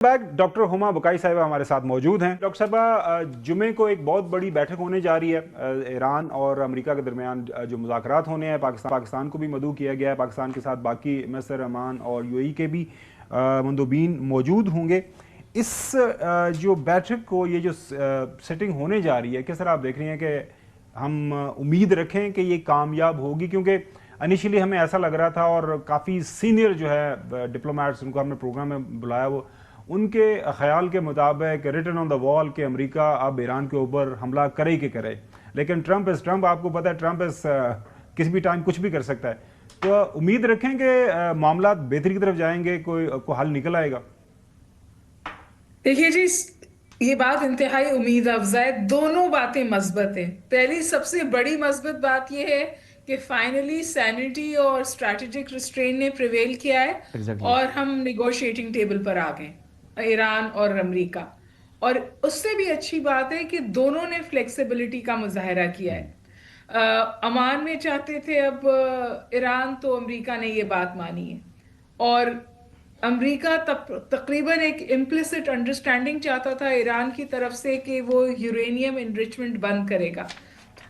Back doctor Huma बुकाई साहिबा हमारे साथ मौजूद हैं। डॉक्टर साहिबा, जुमे को एक बहुत बड़ी बैठक होने जा रही है ईरान और अमेरिका के दरमियान जो मुज़ाकरात होने हैं। पाकिस्तान को भी मदऊ किया गया है। पाकिस्तान के साथ बाकी मिस्र, ओमान और यूएई के भी मंदूबीन मौजूद होंगे। इस जो बैठक को, ये जो सेटिंग होने जा रही है, किस तरह आप देख रही हैं कि हम उम्मीद रखें कि ये कामयाब होगी? क्योंकि इनिशियली हमें ऐसा लग रहा था और काफ़ी सीनियर जो है डिप्लोमेट्स, उनको हमने प्रोग्राम में बुलाया, वो उनके ख्याल के मुताबिक रिटन ऑन द वॉल कि अमेरिका अब ईरान के ऊपर हमला करे कि करे। लेकिन ट्रंप इज़ ट्रंप, आपको पता है ट्रंप इज़ किसी भी टाइम कुछ भी कर सकता है। तो उम्मीद रखें कि मामला बेहतरी की तरफ जाएंगे, कोई हल निकल आएगा। देखिए जी, ये बात इंतहाई उम्मीद अफजा है। दोनों बातें मस्बत हैं। पहली सबसे बड़ी मस्बत बात यह है कि फाइनली सैनिटी और स्ट्रैटेजिक रिस्ट्रेन ने प्रिवेल किया है और हम निगोशिएटिंग टेबल पर आ गए, ईरान और अमेरिका। और उससे भी अच्छी बात है कि दोनों ने फ्लेक्सिबिलिटी का मुजाहरा किया है। अमान में चाहते थे अब ईरान, तो अमेरिका ने ये बात मानी है। और अमेरिका तकरीबन एक इम्प्लिसिट अंडरस्टैंडिंग चाहता था ईरान की तरफ से कि वो यूरेनियम इनरिचमेंट बंद करेगा।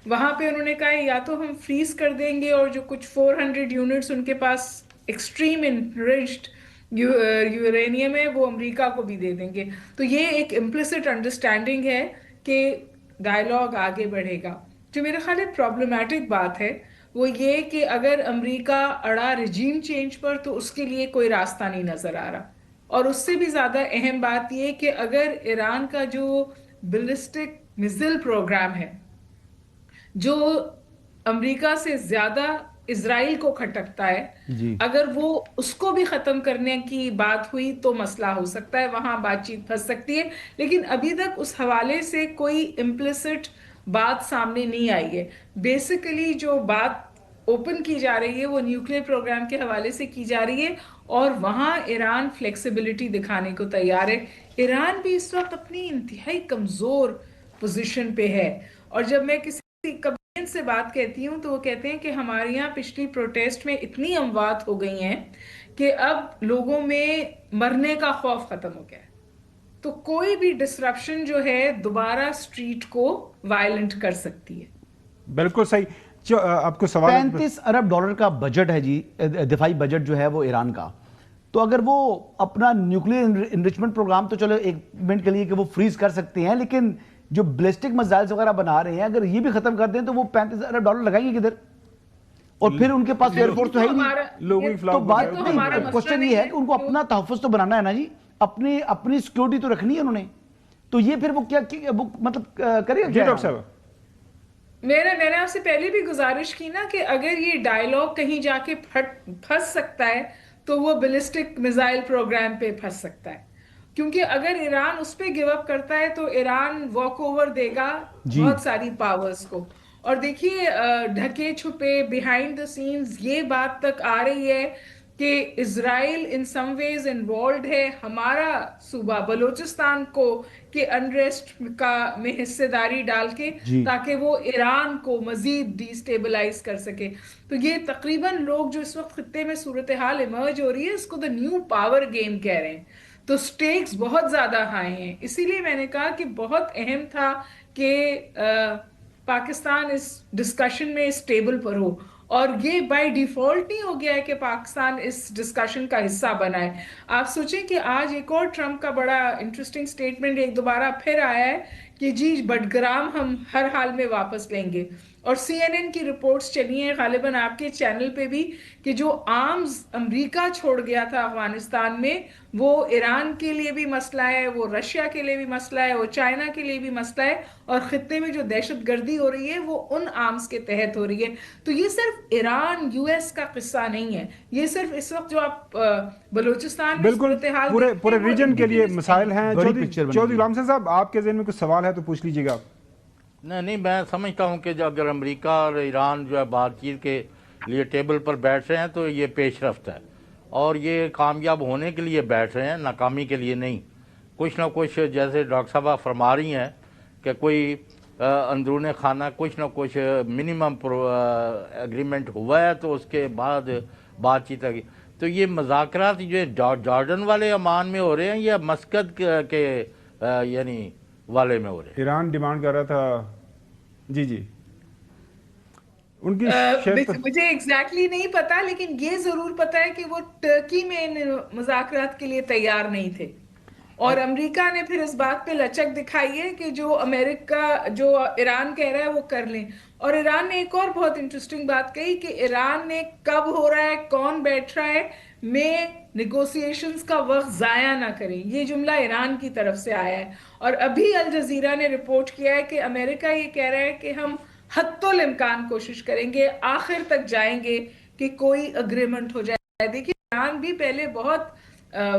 वहां पे उन्होंने कहा या तो हम फ्रीज कर देंगे और जो कुछ 400 यूनिट्स उनके पास एक्सट्रीम इनरिच्ड यूरेनियम है वो अमेरिका को भी दे देंगे। तो ये एक इम्प्लिसिट अंडरस्टैंडिंग है कि डायलॉग आगे बढ़ेगा। जो मेरे ख्याल में प्रॉब्लमैटिक बात है वो ये कि अगर अमेरिका अड़ा रिजीम चेंज पर, तो उसके लिए कोई रास्ता नहीं नजर आ रहा। और उससे भी ज्यादा अहम बात ये कि अगर ईरान का जो बैलिस्टिक मिसाइल प्रोग्राम है, जो अमेरिका से ज्यादा इजराइल को खटकता है, अगर वो उसको भी खत्म करने की बात हुई तो मसला हो सकता है, वहां बातचीत फंस सकती है। लेकिन अभी तक उस हवाले से कोई इम्प्लिसिट बात सामने नहीं आई है। बेसिकली जो बात ओपन की जा रही है वो न्यूक्लियर प्रोग्राम के हवाले से की जा रही है और वहां ईरान फ्लेक्सिबिलिटी दिखाने को तैयार है। ईरान भी इस वक्त अपनी इंतहाई कमजोर पोजीशन पे है। और जब मैं किसी कभी से बात कहती हूँ तो वो कहते हैं कि हमारे यहाँ पिछली प्रोटेस्ट में इतनी अमवात हो गई हैं कि अब लोगों में मरने का खौफ खत्म हो गया है। तो कोई भी डिसरप्शन जो है दोबारा स्ट्रीट को वायलेंट कर सकती है। बिल्कुल सही। आपको सवाल, 35 अरब डॉलर का बजट है जी, दिफाई बजट जो है वो ईरान का। तो अगर वो अपना न्यूक्लियर इनरिचमेंट प्रोग्राम, तो चलो एक मिनट के लिए कि वो फ्रीज कर सकते हैं, लेकिन जो बैलिस्टिक मिसाइल्स वगैरह बना रहे हैं, अगर ये भी खत्म कर दें तो वो 35 अरब डॉलर लगाएंगे किधर? और फिर उनके पास एयरफोर्स तो है ही नहीं। तो बात नहीं, क्वेश्चन ये है कि उनको अपना तहफ़्फ़ुज़ तो बनाना है ना जी, अपनी सिक्योरिटी तो रखनी है उन्होंने। तो ये फिर वो क्या वो मतलब करेगा जी डॉक्टर साहब? मैंने आपसे पहले भी गुजारिश की ना कि अगर ये डायलॉग कहीं जाके फंस सकता है तो वो बैलिस्टिक मिसाइल प्रोग्राम पे फंस सकता है। क्योंकि अगर ईरान उस पे गिव अप करता है तो ईरान वॉक ओवर देगा बहुत सारी पावर्स को। और देखिए, ढके छुपे बिहाइंड द सीन्स ये बात तक आ रही है कि इजराइल इन सम वेज इन्वॉल्व है हमारा सूबा बलूचिस्तान को कि अनरेस्ट का में हिस्सेदारी डाल के, ताकि वो ईरान को मजीद डिस्टेबलाइज कर सके। तो ये तकरीबन लोग जो इस वक्त खित्ते में सूरत हाल इमर्ज हो रही है, इसको द न्यू पावर गेम कह रहे हैं। तो स्टेक्स बहुत ज्यादा हाई हैं। इसीलिए मैंने कहा कि बहुत अहम था कि पाकिस्तान इस डिस्कशन में इस टेबल पर हो। और ये बाय डिफॉल्ट नहीं हो गया है कि पाकिस्तान इस डिस्कशन का हिस्सा बना है। आप सोचें कि आज एक और ट्रंप का बड़ा इंटरेस्टिंग स्टेटमेंट एक दोबारा फिर आया है कि जी बडग्राम हम हर हाल में वापस लेंगे। और CNN की रिपोर्ट्स चली हैं, गालिबन आपके चैनल पे भी, कि जो आर्म्स अमेरिका छोड़ गया था अफगानिस्तान में, वो ईरान के लिए भी मसला है, वो रशिया के लिए भी मसला है, वो चाइना के लिए भी मसला है। और खित्ते में जो दहशत गर्दी हो रही है वो उन आर्म्स के तहत हो रही है। तो ये सिर्फ ईरान US का किस्सा नहीं है, ये सिर्फ इस वक्त जो आप बलूचिस्तान में बिल्कुल पूरे रीजन के लिए मिसाइल हैं। चौधरी गुलाम साहब, आपके ज़हन में कुछ सवाल है तो पूछ लीजिएगा। नहीं, मैं समझता हूँ कि अगर अमेरिका और ईरान जो है बातचीत के लिए टेबल पर बैठ रहे हैं तो ये पेशरफ्त है और ये कामयाब होने के लिए बैठ रहे हैं, नाकामी के लिए नहीं। कुछ ना कुछ, जैसे डॉक्टर साहब फरमा रही हैं कि कोई अंदरून खाना कुछ ना कुछ मिनिमम एग्रीमेंट हुआ है तो उसके बाद बातचीत होगी। تو یہ مذاکرات جو جارڈن والے عمان میں ہو رہے ہیں یا مسقط کے یعنی والے میں ہو رہے ہیں؟ ایران ڈیمانڈ کر رہا تھا جی ان کی مجھے ایگزیکٹلی نہیں پتا، لیکن یہ ضرور پتا ہے کہ وہ ٹرکی میں ان مذاکرات کے لیے تیار نہیں تھے، اور امریکہ نے پھر اس بات پہ لچک دکھائی ہے کہ جو ایران کہہ رہا ہے وہ کر لیں. اور ایران نے ایک اور بہت انٹرسٹنگ بات کہی کہ ایران نے کب ہو رہا ہے، کون بیٹھ رہا ہے، میں نیگوسیشنز کا وقت ضائع نہ کریں. یہ جملہ ایران کی طرف سے آیا ہے. اور ابھی الجزیرہ نے رپورٹ کیا ہے کہ امریکہ یہ کہہ رہا ہے کہ ہم حتی الامکان کوشش کریں گے، آخر تک جائیں گے کہ کوئی اگریمنٹ ہو جائے. دیکھیے ایران بھی پہلے بہت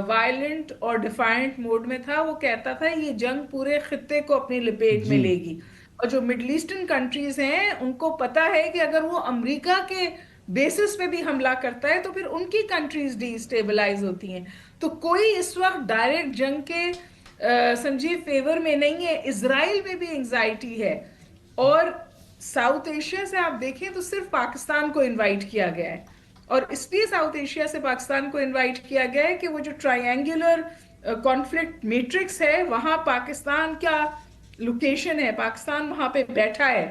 وائلنٹ اور ڈیفائنٹ موڈ میں تھا. وہ کہتا تھا یہ جنگ پورے خطے کو اپنی لپیٹ میں لے گی. اور جو مڈل ایسٹرن کنٹریز ہیں ان کو پتا ہے کہ اگر وہ امریکہ کے بیسس پہ بھی حملہ کرتا ہے تو پھر ان کی کنٹریز ڈی اسٹیبلائز ہوتی ہیں. تو کوئی اس وقت ڈائریکٹ جنگ کے سمجھیے فیور میں نہیں ہے. اسرائیل میں بھی انگزائٹی ہے، اور ساؤتھ ایشیا سے آپ دیکھیں تو صرف پاکستان کو انوائٹ کیا گیا ہے. اور اس لیے ساؤتھ ایشیا سے پاکستان کو انوائٹ کیا گیا ہے کہ وہ جو ٹرائنگولر کانفلکٹ میٹرکس ہے وہاں پاکستان کا لوکیشن ہے، پاکستان وہاں پہ بیٹھا ہے،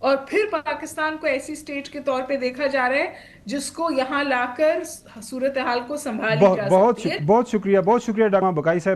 اور پھر پاکستان کو ایسی سٹیٹ کے طور پہ دیکھا جا رہا ہے جس کو یہاں لا کر صورتحال کو سنبھالی جا سکتی ہے. بہت شکریہ ڈاکٹر بقائی صاحب.